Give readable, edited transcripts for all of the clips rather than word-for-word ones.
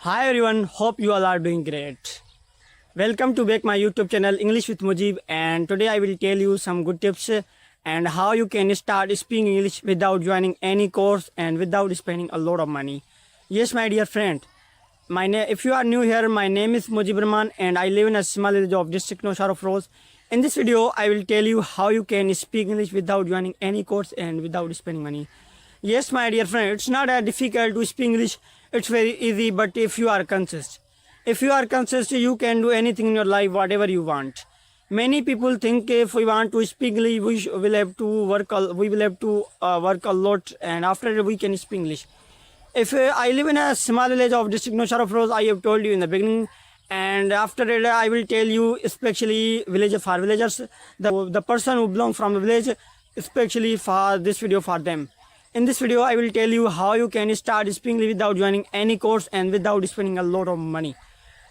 Hi everyone, hope you all are doing great. Welcome to back my YouTube channel English with Mujib, and today I will tell you some good tips and how you can start speaking English without joining any course and without spending a lot of money. Yes my dear friend, if you are new here, my name is Mujib Rahman and I live in a small village of district Naushad of Rose. In this video I will tell you how you can speak English without joining any course and without spending money. Yes, my dear friend, it's not that difficult to speak English. It's very easy, but if you are consistent. If you are consistent, you can do anything in your life, whatever you want. Many people think if we want to speak English, we will have to work a lot, and after that we can speak English. If I live in a small village of district Naushad of Rose, I have told you in the beginning, and after that I will tell you, especially villagers, the person who belong from the village, especially for this video for them. In this video, I will tell you how you can start speaking without joining any course and without spending a lot of money.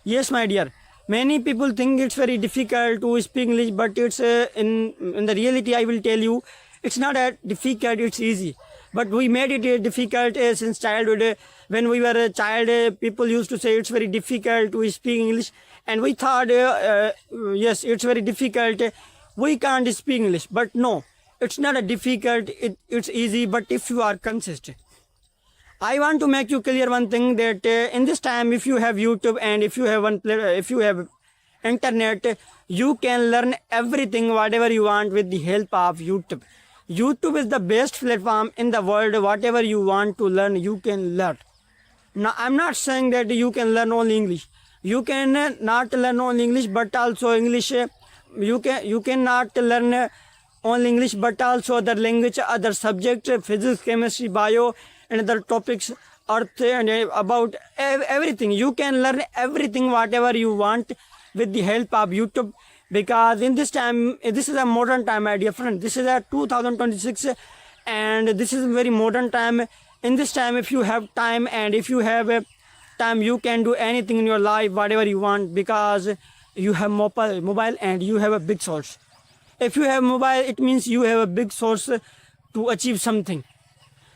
Yes, my dear. Many people think it's very difficult to speak English, but it's in the reality, I will tell you, it's not that difficult, it's easy. But we made it difficult since childhood. When we were a child, people used to say it's very difficult to speak English. And we thought, yes, it's very difficult. We can't speak English. But no. It's not a difficult, it's easy, but if you are consistent. I want to make you clear one thing, that in this time, if you have YouTube and if you have internet, you can learn everything, whatever you want with the help of YouTube. YouTube is the best platform in the world. Whatever you want to learn, you can learn. Now, I'm not saying that you can learn only English. You can not learn only English, but also English. You cannot learn only English, but also other language, other subjects, physics, chemistry, bio, and other topics, earth, and about everything. You can learn everything, whatever you want, with the help of YouTube. Because in this time, this is a modern time, my dear friend. This is a 2026, and this is a very modern time. In this time, if you have time and if you have time, you can do anything in your life, whatever you want, because you have mobile and you have a big source. If you have mobile, it means you have a big source to achieve something.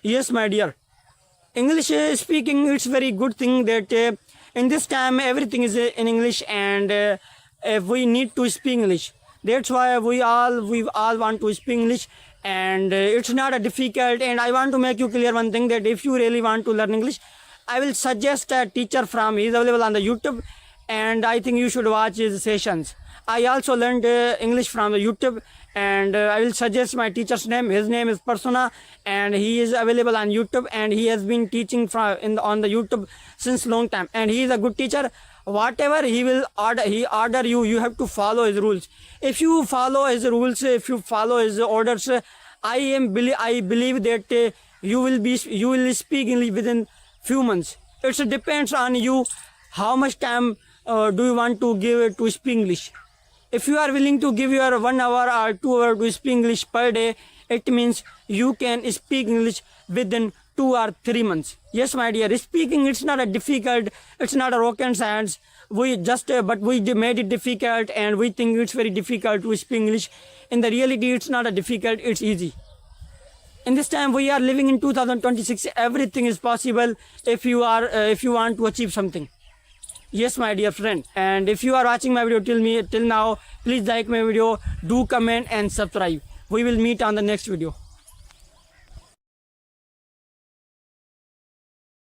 Yes, my dear. English speaking, it's very good thing that in this time everything is in English, and we need to speak English. That's why we all want to speak English, and it's not a difficult. And I want to make you clear one thing, that if you really want to learn English, I will suggest a teacher he is available on the YouTube, and I think you should watch his sessions. I also learned English from the YouTube, and I will suggest my teacher's name. His name is Persona, and he is available on YouTube, and he has been teaching on the YouTube since long time, and he is a good teacher. Whatever he order you have to follow his rules. If you follow his rules, if you follow his orders, I believe that you will speak English within few months. It depends on you how much time do you want to give to speak English. If you are willing to give your 1 hour or 2 hours to speak English per day, it means you can speak English within 2 or 3 months. Yes, my dear, speaking, it's not a difficult, it's not a rocket science. But we made it difficult, and we think it's very difficult to speak English. In the reality, it's not a difficult, it's easy. In this time, we are living in 2026. Everything is possible if you want to achieve something. Yes, my dear friend, and if you are watching my video till now, please like my video, do comment and subscribe. We will meet on the next video.